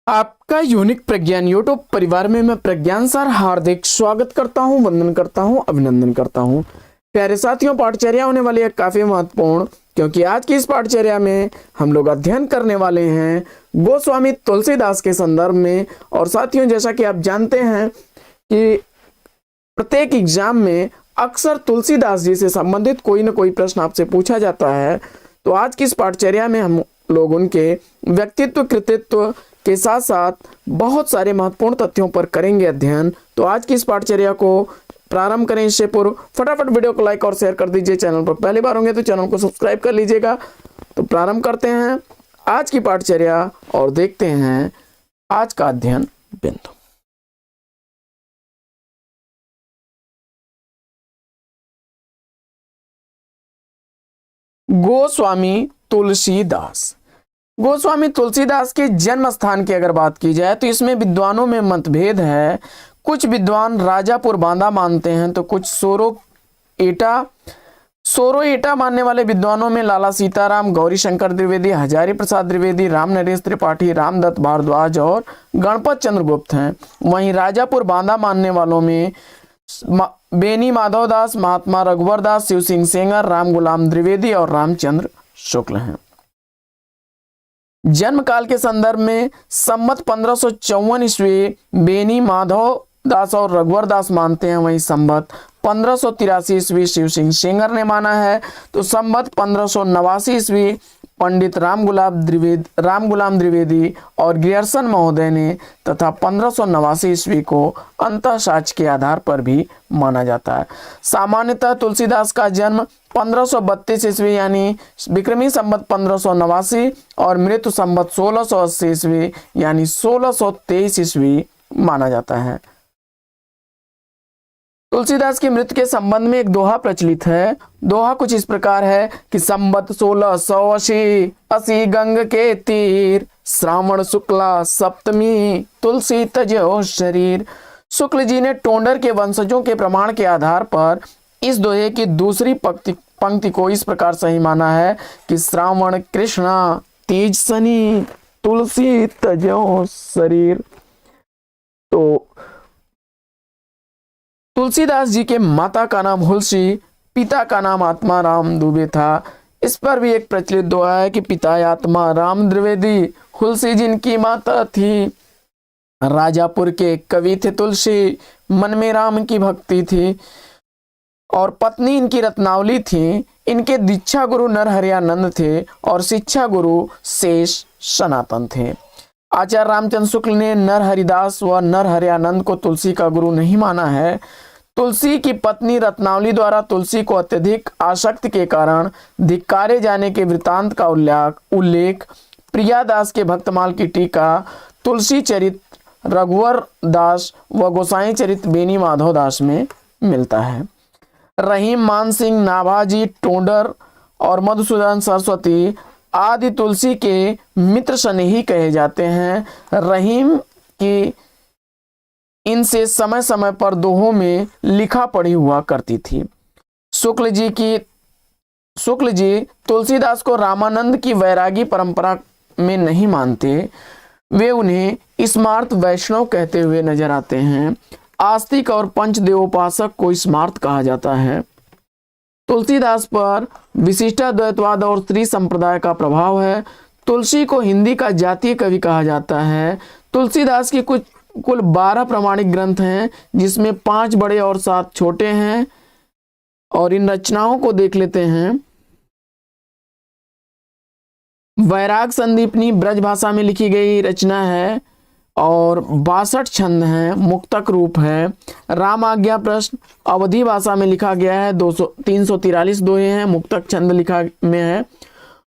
आपका यूनिक प्रज्ञान यूट्यूब परिवार में मैं प्रज्ञान सर हार्दिक स्वागत करता हूं, वंदन करता हूं, अभिनंदन करता हूं। प्यारे साथियों, पाठचर्या होने वाली है काफी महत्वपूर्ण, क्योंकि आज की इस पाठचर्या में हम लोग अध्ययन करने वाले हैं गोस्वामी तुलसीदास के संदर्भ में। और साथियों, जैसा कि आप जानते हैं कि प्रत्येक एग्जाम में अक्सर तुलसीदास जी से संबंधित कोई ना कोई प्रश्न आपसे पूछा जाता है। तो आज की इस पाठचर्या में हम लोग उनके व्यक्तित्व, कृतित्व के साथ साथ बहुत सारे महत्वपूर्ण तथ्यों पर करेंगे अध्ययन। तो आज की इस पाठचर्या को प्रारंभ करें इससे पूर्व फटाफट वीडियो को लाइक और शेयर कर दीजिए। चैनल पर पहली बार होंगे तो चैनल को सब्सक्राइब कर लीजिएगा। तो प्रारंभ करते हैं आज की पाठचर्या और देखते हैं आज का अध्ययन बिंदु। गोस्वामी तुलसीदास। गोस्वामी तुलसीदास के जन्म स्थान की अगर बात की जाए तो इसमें विद्वानों में मतभेद है। कुछ विद्वान राजापुर बांदा मानते हैं तो कुछ सोरो एटा मानने वाले विद्वानों में लाला सीताराम, गौरी शंकर द्विवेदी, हजारी प्रसाद द्विवेदी, राम नरेश त्रिपाठी, रामदत्त भारद्वाज और गणपत चंद्रगुप्त हैं। वहीं राजापुर बांदा मानने वालों में बेनी माधव दास, महात्मा रघुवर दास, शिव सिंह सेंगर, राम गुलाम द्विवेदी और रामचंद्र शुक्ल हैं। जन्म काल के संदर्भ में संमत 1554 ईस्वी बेनी माधव दास और रघुवर दास मानते हैं। वहीं संमत 1583 ईस्वी शिव सिंह सेंगर ने माना है। तो संमत 1589 ईस्वी पंडित राम गुलाम द्विवेदी और ग्रियर्सन महोदय ने तथा 1589 ईस्वी को अंतःसाच के आधार पर भी माना जाता है। सामान्यतः तुलसीदास का जन्म 1532 ईस्वी यानी विक्रमी संवत 1589 और मृत्यु संवत 1680 ईस्वी यानी 1623 ईस्वी माना जाता है। तुलसीदास की मृत्यु के संबंध में एक दोहा प्रचलित है। दोहा कुछ इस प्रकार है कि संवत 1680 गंग के तीर, श्रावण शुक्ला सप्तमी तुलसी तजो शरीर। शुक्ल जी ने टोंडर के वंशजों के प्रमाण के आधार पर इस दोहे की दूसरी पंक्ति को इस प्रकार सही माना है कि श्रावण कृष्णा तीज शनि तुलसी तजो शरीर। तो तुलसीदास जी के माता का नाम हुलसी, पिता का नाम आत्मा राम दुबे था। इस पर भी एक प्रचलित दोहा है कि पिता आत्मा राम द्विवेदी, हुलसी जिनकी माता थी। राजापुर के कवि थे तुलसी, मन में राम की भक्ति थी और पत्नी इनकी रत्नावली थी। इनके दीक्षा गुरु नरहरियानंद थे और शिक्षा गुरु शेष सनातन थे। आचार्य रामचंद्र शुक्ल ने नरहरिदास व नरहरियानंद को तुलसी का गुरु नहीं माना है। तुलसी की पत्नी रत्नावली द्वारा तुलसी को अत्यधिक आसक्ति के कारण धिक्कारे जाने के वृतांत का उल्लेख प्रियादास के भक्तमाल की टीका, तुलसी चरित रघुवर दास व गोसाई चरित बेनी माधव दास में मिलता है। रहीम मान सिंह नाभाजी टोंडर और मधुसूदन सरस्वती आदि तुलसी के मित्र स्नेही कहे जाते हैं। रहीम की इनसे समय समय पर दोहों में लिखा पढ़ी हुआ करती थी। शुक्ल जी तुलसीदास को रामानंद की वैरागी परंपरा में नहीं मानते। वे उन्हें स्मार्त वैष्णव कहते हुए नजर आते हैं। आस्तिक और पंचदेवोपासक को स्मार्त कहा जाता है। तुलसीदास पर विशिष्टाद्वैतवाद और स्त्री संप्रदाय का प्रभाव है। तुलसी को हिंदी का जातीय कवि कहा जाता है। तुलसीदास की कुल 12 प्रमाणिक ग्रंथ हैं, जिसमें 5 बड़े और 7 छोटे हैं। और इन रचनाओं को देख लेते हैं। वैराग संदीपनी ब्रज भाषा में लिखी गई रचना है और 62 छंद हैं, मुक्तक रूप है। राम आज्ञा प्रश्न अवधी भाषा में लिखा गया है, 343 दोहे हैं, मुक्तक छंद लिखा में है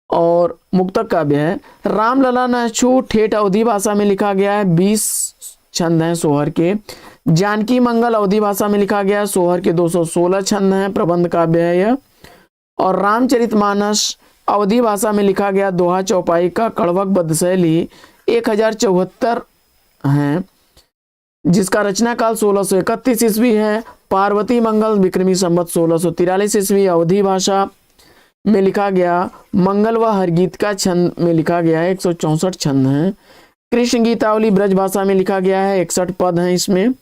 और मुक्तक काव्य है। रामलला नछू ठेठ अवधी भाषा में लिखा गया है, 20 छंद हैं सोहर के। जानकी मंगल अवधी भाषा में लिखा गया है, सोहर के 216 छंद हैं, प्रबंध काव्य है यह। और रामचरितमानस अवधी भाषा में लिखा गया, दोहा चौपाई का कड़वक बद्ध शैली 1074 हैं, जिसका रचना काल 1631 ईस्वी है। पार्वती मंगल विक्रमी संवत 1643 ईस्वी अवधी भाषा में लिखा गया। मंगल व हरगीत का छंद में लिखा गया है, 164 छंद हैं। कृष्ण गीतावली ब्रज भाषा में लिखा गया है, 61 पद हैं इसमें।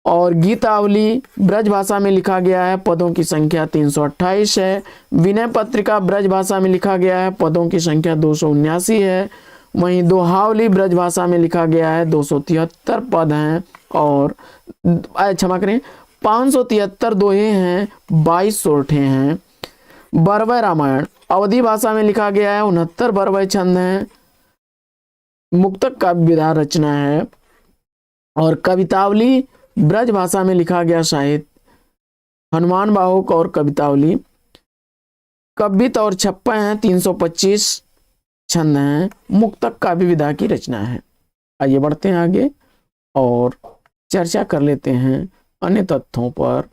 और गीतावली ब्रज भाषा में लिखा गया है, पदों की संख्या 328 है। विनय पत्रिका ब्रज भाषा में लिखा गया है, पदों की संख्या 279 है। वहीं दोहावली ब्रज भाषा में लिखा गया है, 273 पद हैं। और क्षमा करें, 573 दोहे हैं, 22 सोरठे हैं। बरवय रामायण अवधी भाषा में लिखा गया है, 69 बरवय छंद हैं। मुक्तक काव्य विधा रचना है। और कवितावली ब्रज भाषा में लिखा गया साहित्य, हनुमान बाहुक और कवितावली। कवित और छप्पा हैं, 325 छंद हैं। मुक्तक काव्य विधा की रचना है। आइए बढ़ते हैं आगे और चर्चा कर लेते हैं अन्य तथ्यों पर।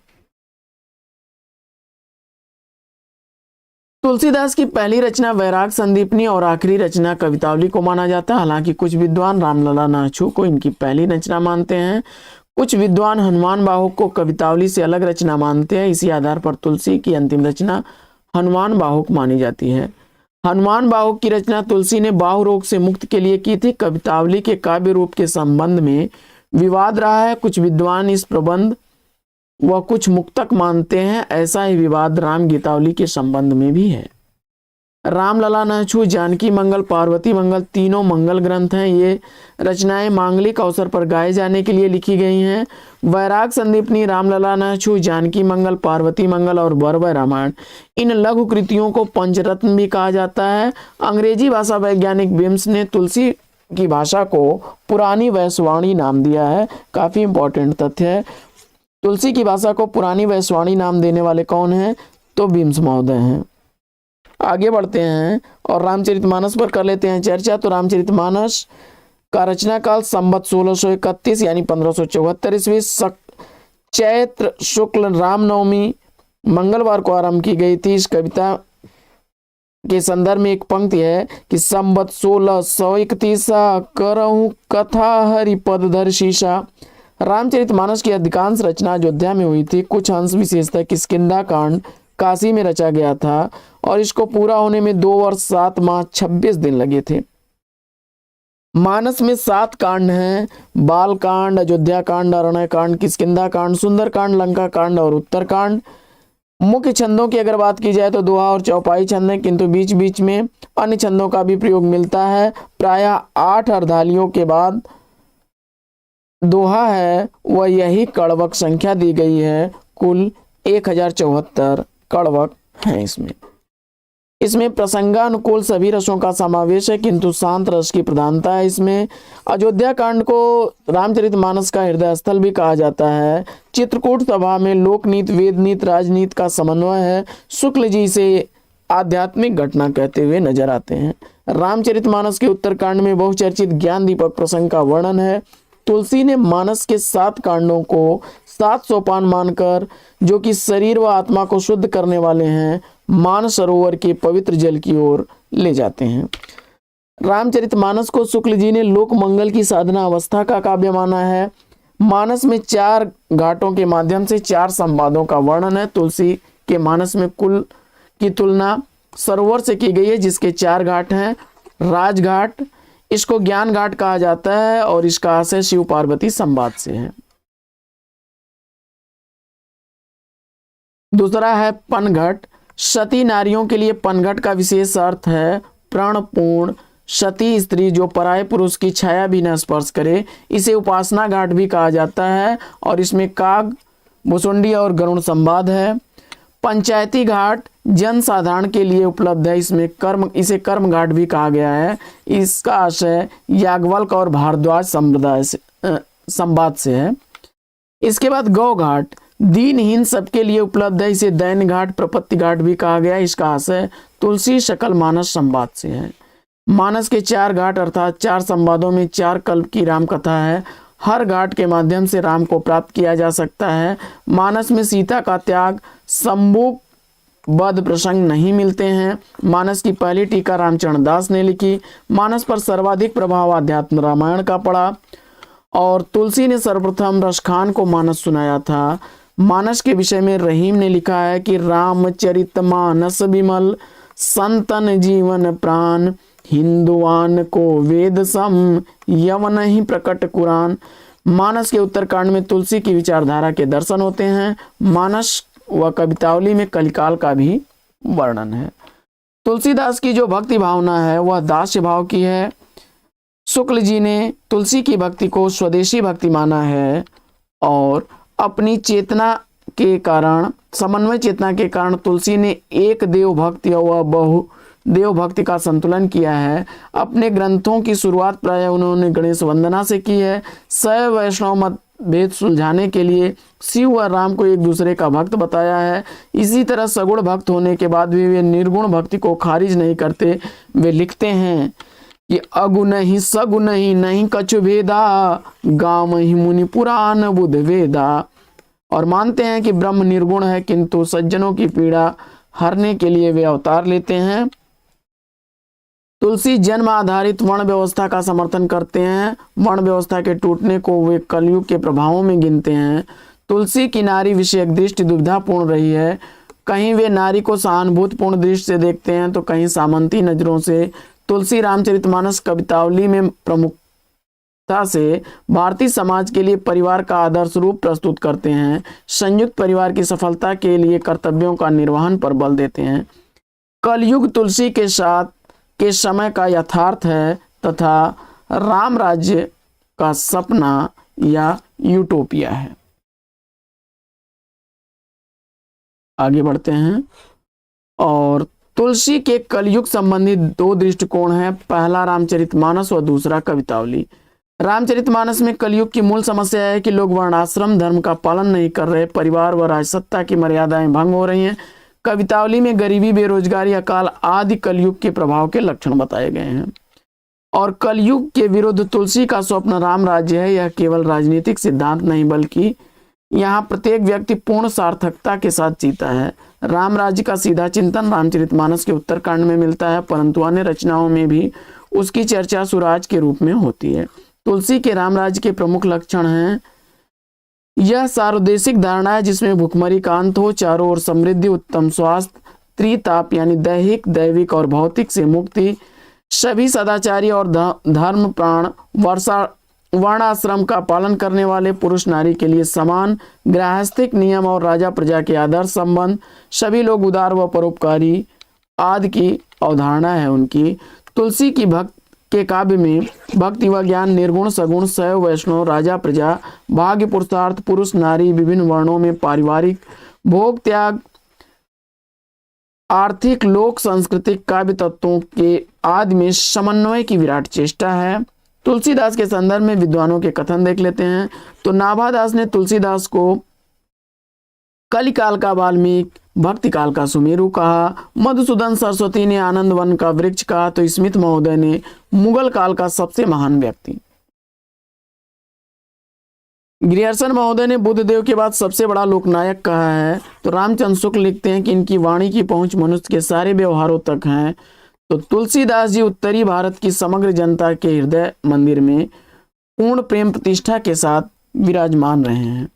तुलसीदास की पहली रचना वैराग संदीपनी और आखिरी रचना कवितावली को माना जाता है। हालांकि कुछ विद्वान रामलला नाछू को इनकी पहली रचना मानते हैं। कुछ विद्वान हनुमान बाहुक को कवितावली से अलग रचना मानते हैं। इसी आधार पर तुलसी की अंतिम रचना हनुमान बाहुक मानी जाती है। हनुमान बाहुक की रचना तुलसी ने बाहु रोग से मुक्त के लिए की थी। कवितावली के काव्य रूप के संबंध में विवाद रहा है। कुछ विद्वान इस प्रबंध व कुछ मुक्तक मानते हैं। ऐसा ही विवाद राम गीतावली के संबंध में भी है। रामलला नाछू, जानकी मंगल, पार्वती मंगल तीनों मंगल ग्रंथ हैं। ये रचनाएं मांगलिक अवसर पर गाए जाने के लिए लिखी गई हैं। वैराग संदीपनी, रामलला नाछू, जानकी मंगल, पार्वती मंगल और बरवय रामायण, इन लघु कृतियों को पंचरत्न भी कहा जाता है। अंग्रेजी भाषा वैज्ञानिक बिम्स ने तुलसी की भाषा को पुरानी वैश्वाणी नाम दिया है। काफी इंपॉर्टेंट तथ्य है। तुलसी की भाषा को पुरानी वैश्वाणी नाम देने वाले कौन हैं? तो बिम्स महोदय हैं। आगे बढ़ते हैं और रामचरितमानस पर कर लेते हैं चर्चा। तो रामचरितमानस का रचना काल संवत 1631 यानी 1574 ईस्वी चैत्र शुक्ल रामनवमी मंगलवार को आरंभ की गई थी। इस कविता के संदर्भ में एक पंक्ति है कि संवत 1631 करहूं कथा हरि पद धर शीशा। रामचरितमानस की अधिकांश रचना अयोध्या में हुई थी। कुछ अंश विशेषतः किष्किंधा कांड काशी में रचा गया था और इसको पूरा होने में 2 वर्ष 7 माह 26 दिन लगे थे। मानस में 7 कांड हैं, बाल कांड, अयोध्या कांड, अरण्य कांड, किष्किंधा कांड, सुंदर कांड, लंका कांड और उत्तर कांड। मुख्य छंदों की अगर बात की जाए तो दोहा और चौपाई छंद है, किंतु बीच बीच में अन्य छंदों का भी प्रयोग मिलता है। प्रायः 8 अर्धालियों के बाद दोहा है वह यही कड़वक संख्या दी गई है। कुल 1074 कड़वक हैं इसमें प्रसंगानुकूल सभी रसों का समावेश है, किंतु शांत रस की प्रधानता है इसमें। अयोध्या कांड को रामचरितमानस का हृदय स्थल भी कहा जाता है। चित्रकूट सभा में लोकनीति, वेदनीति, राजनीति का समन्वय है। शुक्ल जी से आध्यात्मिक घटना कहते हुए नजर आते हैं। रामचरितमानस के उत्तरकांड में बहुचर्चित ज्ञान दीपक प्रसंग का वर्णन है। तुलसी ने मानस के 7 कांडों को 7 सोपान मानकर, जो कि शरीर व आत्मा को शुद्ध करने वाले हैं, मानस सरोवर के पवित्र जल की ओर ले जाते हैं। रामचरितमानस को शुक्ल जी ने लोक मंगल की साधना अवस्था का काव्य माना है। मानस में 4 घाटों के माध्यम से 4 संवादों का वर्णन है। तुलसी के मानस में कुल की तुलना सरोवर से की गई है, जिसके 4 घाट हैं। राजघाट, इसको ज्ञान घाट कहा जाता है और इसका आशय शिव पार्वती संवाद से है। दूसरा है पनघट। सती नारियों के लिए पनघट का विशेष अर्थ है प्राणपूर्ण सती स्त्री, जो पराये पुरुष की छाया भी न स्पर्श करे। इसे उपासना घाट भी कहा जाता है और इसमें काग, भुसुंडी और गरुण संवाद है। पंचायती घाट जन साधारण के लिए उपलब्ध है। इसे कर्म घाट भी कहा गया है। इसका आशय याज्ञवल्क्य और भारद्वाज संप्रदाय से संवाद से है। इसके बाद गौ घाट दीनहीन सबके लिए उपलब्ध है। इसे दैन घाट, प्रपत्ति घाट भी कहा गया है। इसका आशय तुलसी शकल मानस संवाद से है। मानस के 4 घाट अर्थात 4 संवादों में 4 कल्प की राम कथा है। हर घाट के माध्यम से राम को प्राप्त किया जा सकता है। मानस में सीता का त्याग, शंभु वध प्रसंग नहीं मिलते हैं। मानस की पहली टीका रामचरण दास ने लिखी। मानस पर सर्वाधिक प्रभाव आध्यात्म रामायण का पड़ा और तुलसी ने सर्वप्रथम रसखान को मानस सुनाया था। मानस के विषय में रहीम ने लिखा है कि रामचरित मानस विमल संतन जीवन प्राण, हिंदुआन को वेद सम यवन ही प्रकट कुरान। मानस के उत्तरकांड में तुलसी की विचारधारा के दर्शन होते हैं। मानस व कवितावली में कलिकाल का भी वर्णन है। तुलसीदास की जो भक्ति भावना है वह दास्य भाव की है। शुक्ल जी ने तुलसी की भक्ति को स्वदेशी भक्ति माना है और अपनी चेतना के कारण, समन्वय चेतना के कारण तुलसी ने एक देव भक्ति व बहु देव भक्ति का संतुलन किया है। अपने ग्रंथों की शुरुआत प्राय उन्होंने गणेश वंदना से की है। शैव वैष्णव मतभेद सुलझाने के लिए शिव व राम को एक दूसरे का भक्त बताया है। इसी तरह सगुण भक्त होने के बाद भी वे निर्गुण भक्ति को खारिज नहीं करते। वे लिखते हैं कि अगुण ही सगुण ही नहीं कछु भेदा, गाम ही मुनि पुराण बुध वेदा। और मानते हैं कि ब्रह्म निर्गुण है, किंतु सज्जनों की पीड़ा हरने के लिए वे अवतार लेते हैं। तुलसी जन्म आधारित वर्ण व्यवस्था का समर्थन करते हैं। वर्ण व्यवस्था के टूटने को वे कलयुग के प्रभावों में गिनते हैं। तुलसी की नारी विषयक दृष्टि दुविधापूर्ण रही है। कहीं वे नारी को सहानुभूतिपूर्ण दृष्टि से देखते हैं तो कहीं सामंती नजरों से। तुलसी रामचरितमानस कवितावली में प्रमुखता से भारतीय समाज के लिए परिवार का आदर्श रूप प्रस्तुत करते हैं। संयुक्त परिवार की सफलता के लिए कर्तव्यों का निर्वहन पर बल देते हैं। कलयुग तुलसी के साथ के समय का यथार्थ है तथा राम राज्य का सपना या यूटोपिया है। आगे बढ़ते हैं। और तुलसी के कलयुग संबंधी दो दृष्टिकोण हैं। पहला रामचरितमानस और दूसरा कवितावली। रामचरितमानस में कलयुग की मूल समस्या है कि लोग वर्णाश्रम धर्म का पालन नहीं कर रहे, परिवार व राजसत्ता की मर्यादाएं भंग हो रही हैं। कवितावली में गरीबी, बेरोजगारी, अकाल आदि कलयुग के प्रभाव के लक्षण बताए गए हैं। और कलयुग के विरुद्ध तुलसी का स्वप्न राम राज्य है। यह केवल राजनीतिक सिद्धांत नहीं बल्कि यहाँ प्रत्येक व्यक्ति पूर्ण सार्थकता के साथ जीता है। राम राज्य का सीधा चिंतन रामचरितमानस के उत्तरकांड में मिलता है, परंतु अन्य रचनाओं में भी उसकी चर्चा सुराज के रूप में होती है। तुलसी के राम राज्य के प्रमुख लक्षण हैं। यह सार्वदेशिक धारणा है जिसमें भुखमरी का अंत हो, चारों ओर समृद्धि, उत्तम स्वास्थ्य, त्रिताप यानी दैहिक, दैविक और भौतिक से मुक्ति, सभी सदाचारी और धर्म प्राण, वर्णाश्रम का पालन करने वाले पुरुष नारी के लिए समान गृहस्थिक नियम और राजा प्रजा के आदर्श संबंध, सभी लोग उदार व परोपकारी आदि की अवधारणा है उनकी। तुलसी की भक्त के काव्य में भक्ति व ज्ञान, निर्गुण सगुण, शैव वैष्णव, राजा प्रजा, भाग्य पुरुषार्थ, पुरुष नारी, विभिन्न वर्णों में पारिवारिक भोग त्याग, आर्थिक लोक सांस्कृतिक काव्य तत्वों के आदि में समन्वय की विराट चेष्टा है। तुलसीदास के संदर्भ में विद्वानों के कथन देख लेते हैं। तो नाभादास ने तुलसीदास को कलिकाल का वाल्मीकि, भक्ति काल का सुमेरु कहा। मधुसूदन सरस्वती ने आनंद वन का वृक्ष कहा। तो स्मिथ महोदय ने मुगल काल का सबसे महान व्यक्ति। ग्रियर्सन महोदय ने बुद्धदेव के बाद सबसे बड़ा लोकनायक कहा है। तो रामचंद्र शुक्ल लिखते हैं कि इनकी वाणी की पहुंच मनुष्य के सारे व्यवहारों तक है। तो तुलसीदास जी उत्तरी भारत की समग्र जनता के हृदय मंदिर में पूर्ण प्रेम प्रतिष्ठा के साथ विराजमान रहे हैं।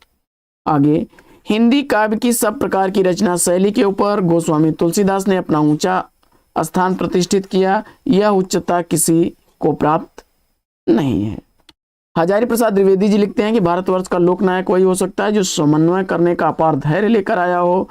आगे हिंदी काव्य की सब प्रकार की रचना शैली के ऊपर गोस्वामी तुलसीदास ने अपना ऊंचा स्थान प्रतिष्ठित किया। यह उच्चता किसी को प्राप्त नहीं है। हजारी प्रसाद द्विवेदी जी लिखते हैं कि भारतवर्ष का लोकनायक वही हो सकता है जो समन्वय करने का अपार धैर्य लेकर आया हो।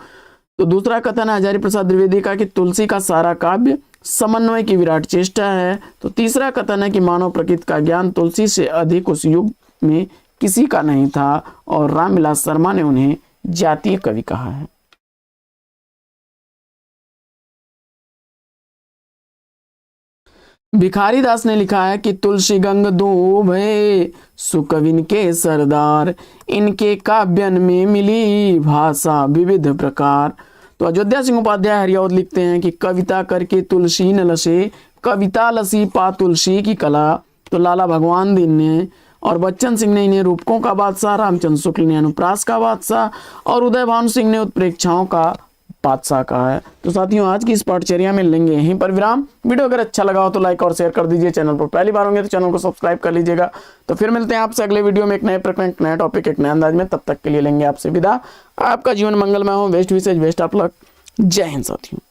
तो दूसरा कथन है हजारी प्रसाद द्विवेदी का कि तुलसी का सारा काव्य समन्वय की विराट चेष्टा है। तो तीसरा कथन है कि मानव प्रकृति का ज्ञान तुलसी से अधिक उस युग में किसी का नहीं था और रामविलास शर्मा ने उन्हें जातीय कवि कहा है। भिखारी दास ने लिखा है कि तुलसी गंग दो भय सुकविन के सरदार, इनके काव्यन में मिली भाषा विविध प्रकार। तो अयोध्या सिंह उपाध्याय हरिऔध लिखते हैं कि कविता करके तुलसी न लसे, कविता लसी पा तुलसी की कला। तो लाला भगवान दीन ने और बच्चन सिंह ने इन्हें रूपकों का बादशाह, रामचंद्र शुक्ल ने अनुप्रास का बादशाह और उदय भानु सिंह ने उत्प्रेक्षाओं का बादशाह कहा है। तो साथियों आज की इस पाठचर्या में लेंगे यहीं पर विराम। वीडियो अगर अच्छा लगा हो तो लाइक और शेयर कर दीजिए। चैनल पर पहली बार होंगे तो चैनल को सब्सक्राइब कर लीजिएगा। तो फिर मिलते हैं आपसे अगले वीडियो में एक नए प्रकरण, एक नए टॉपिक, एक नए अंदाज में। तब तक के लिए लेंगे आपसे विदा। आपका जीवन मंगलमय हो। Best wishes, best of luck. जय हिंद साथियों।